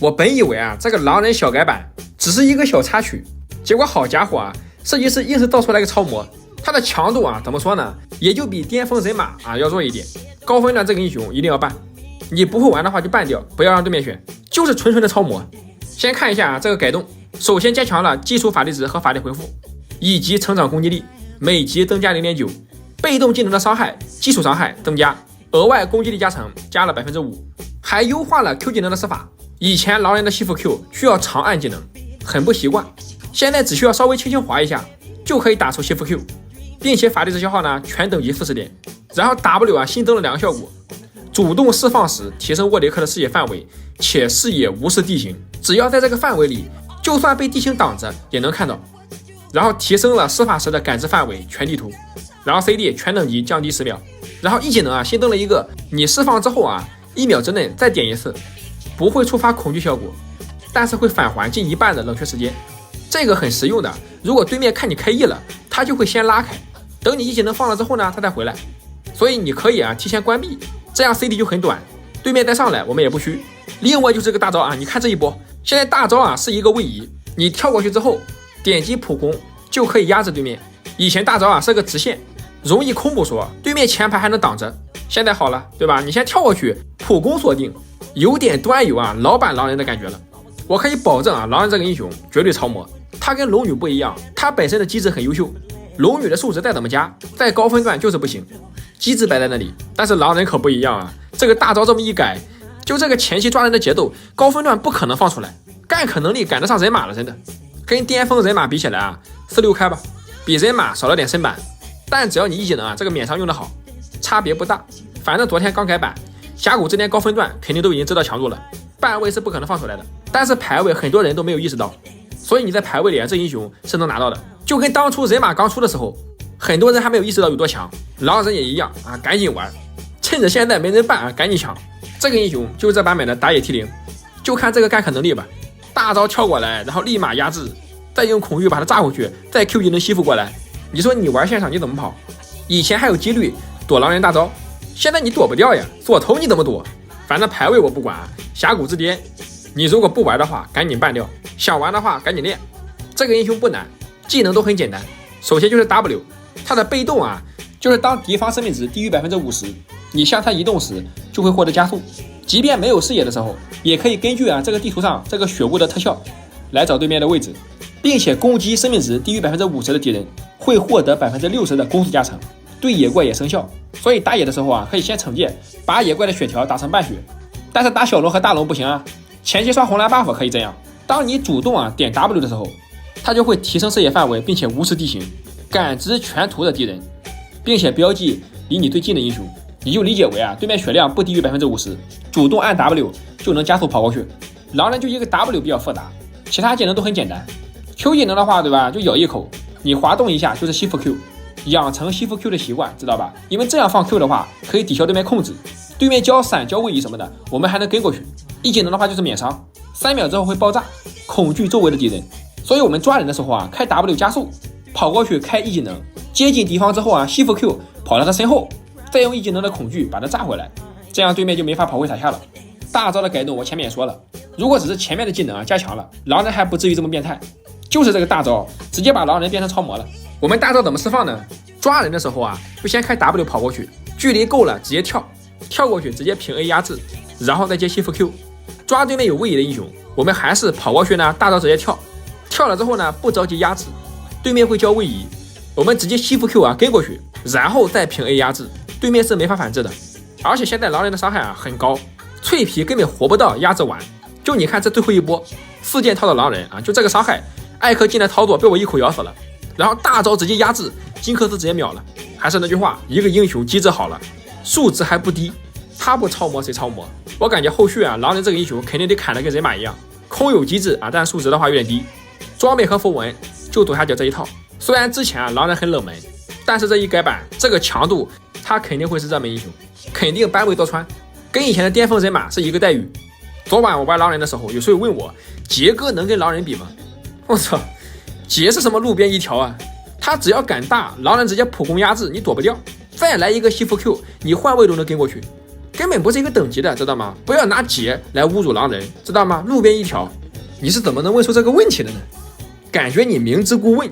我本以为啊，这个狼人小改版只是一个小插曲，结果好家伙啊，设计师硬是造出来个超模，它的强度啊，怎么说呢，也就比巅峰人马啊要弱一点。高分段这个英雄一定要办，你不会玩的话就办掉，不要让对面选，就是纯纯的超模。先看一下这个改动，首先加强了基础法力值和法力回复，以及成长攻击力，每级增加 0.9， 被动技能的伤害、基础伤害增加，额外攻击力加成加了 5%， 还优化了 Q 技能的施法。以前狼人的吸附 Q 需要长按技能，很不习惯，现在只需要稍微轻轻滑一下就可以打出吸附 Q， 并且法力值消耗呢全等级40点。然后 W 啊新增了2个效果，主动释放时提升沃雷克的视野范围，且视野无视地形，只要在这个范围里，就算被地形挡着也能看到。然后提升了施法时的感知范围全地图。然后 CD 全等级降低10秒。然后一技能啊新增了一个，你释放之后啊1秒之内再点一次，不会触发恐惧效果，但是会返还近1半的冷却时间。这个很实用的，如果对面看你开 E 了，他就会先拉开，等你一技能放了之后呢，他再回来。所以你可以啊提前关闭，这样 CD 就很短，对面再上来我们也不虚。另外就是这个大招啊，你看这一波，现在大招啊是一个位移，你跳过去之后点击普攻就可以压制对面。以前大招啊是个直线，容易空补说对面前排还能挡着，现在好了，对吧？你先跳过去普攻锁定，有点端游啊老版狼人的感觉了。我可以保证啊，狼人这个英雄绝对超模，他跟龙女不一样，他本身的机制很优秀，龙女的数值再怎么加，在高分段就是不行，机制摆在那里。但是狼人可不一样啊，这个大招这么一改，就这个前期抓人的节奏，高分段不可能放出来，干可能力赶得上人马了，真的。跟巅峰人马比起来啊，46开吧，比人马少了点身板，但只要你一技能啊这个免伤用得好，差别不大。反正昨天刚改版，峡谷之巅高分段肯定都已经知道强度了，半位是不可能放出来的，但是排位很多人都没有意识到，所以你在排位里啊这英雄是能拿到的。就跟当初人马刚出的时候，很多人还没有意识到有多强，狼人也一样啊，赶紧玩，趁着现在没人办啊赶紧抢。这个英雄就是这版本的打野 T0， 就看这个干可能力吧，大招跳过来，然后立马压制，再用恐惧把它炸回去，再 Q 技能吸附过来，你说你玩线上你怎么跑？以前还有几率躲狼人大招，现在你躲不掉呀，锁头你怎么躲？反正排位我不管，峡谷之巅你如果不玩的话赶紧办掉，想玩的话赶紧练。这个英雄不难，技能都很简单，首先就是 W， 它的被动啊就是当敌方生命值低于 50%， 你向他移动时就会获得加速，即便没有视野的时候也可以根据啊这个地图上这个血雾的特效来找对面的位置，并且攻击生命值低于 50% 的敌人会获得 60% 的攻速加成，对野怪也生效。所以打野的时候啊可以先惩戒，把野怪的血条打成半血。但是打小龙和大龙不行啊，前期刷红蓝 buff 可以这样，当你主动啊点 W 的时候，它就会提升视野范围，并且无视地形，感知全图的敌人，并且标记离你最近的英雄，你就理解为啊对面血量不低于 50%， 主动按 W 就能加速跑过去。狼人就一个 W 比较复杂，其他技能都很简单。Q 技能的话，对吧，就咬一口，你滑动一下就是吸附 Q， 养成吸附 Q 的习惯，知道吧？因为这样放 Q 的话可以抵消对面控制，对面交闪交位移什么的我们还能跟过去。一技能的话就是免伤，3秒之后会爆炸，恐惧周围的敌人。所以我们抓人的时候啊开 W 加速，跑过去开一技能，接近敌方之后啊吸附 Q 跑到他身后，再用一技能的恐惧把他炸回来，这样对面就没法跑回塔下了。大招的改动我前面也说了，如果只是前面的技能啊加强了，狼人还不至于这么变态，就是这个大招直接把狼人变成超模了。我们大招怎么释放呢？抓人的时候啊就先开 W 跑过去，距离够了直接跳过去直接平 A 压制，然后再接吸附 Q。 抓对面有位移的英雄，我们还是跑过去呢，大招直接跳了之后呢不着急压制，对面会交位移，我们直接吸附 Q 啊跟过去，然后再平 A 压制，对面是没法反制的。而且现在狼人的伤害啊很高，脆皮根本活不到压制完。就你看这最后一波4件套的狼人啊，就这个伤害，艾克进来操作被我一口咬死了，然后大招直接压制，金克斯直接秒了。还是那句话，一个英雄机制好了，数值还不低，他不超模谁超模？我感觉后续啊狼人这个英雄肯定得砍得跟人马一样，空有机制啊，但数值的话有点低，装备和符文就左下角这一套。虽然之前啊狼人很冷门，但是这一改版这个强度他肯定会是热门英雄，肯定班位多穿，跟以前的巅峰人马是一个待遇。昨晚我玩狼人的时候，有时候问我杰哥能跟狼人比吗？我操，杰是什么路边一条啊，他只要敢大，狼人直接普攻压制，你躲不掉，再来一个吸附 Q， 你换位都能跟过去，根本不是一个等级的，知道吗？不要拿姐来侮辱狼人，知道吗？路边一条，你是怎么能问出这个问题的呢？感觉你明知故问。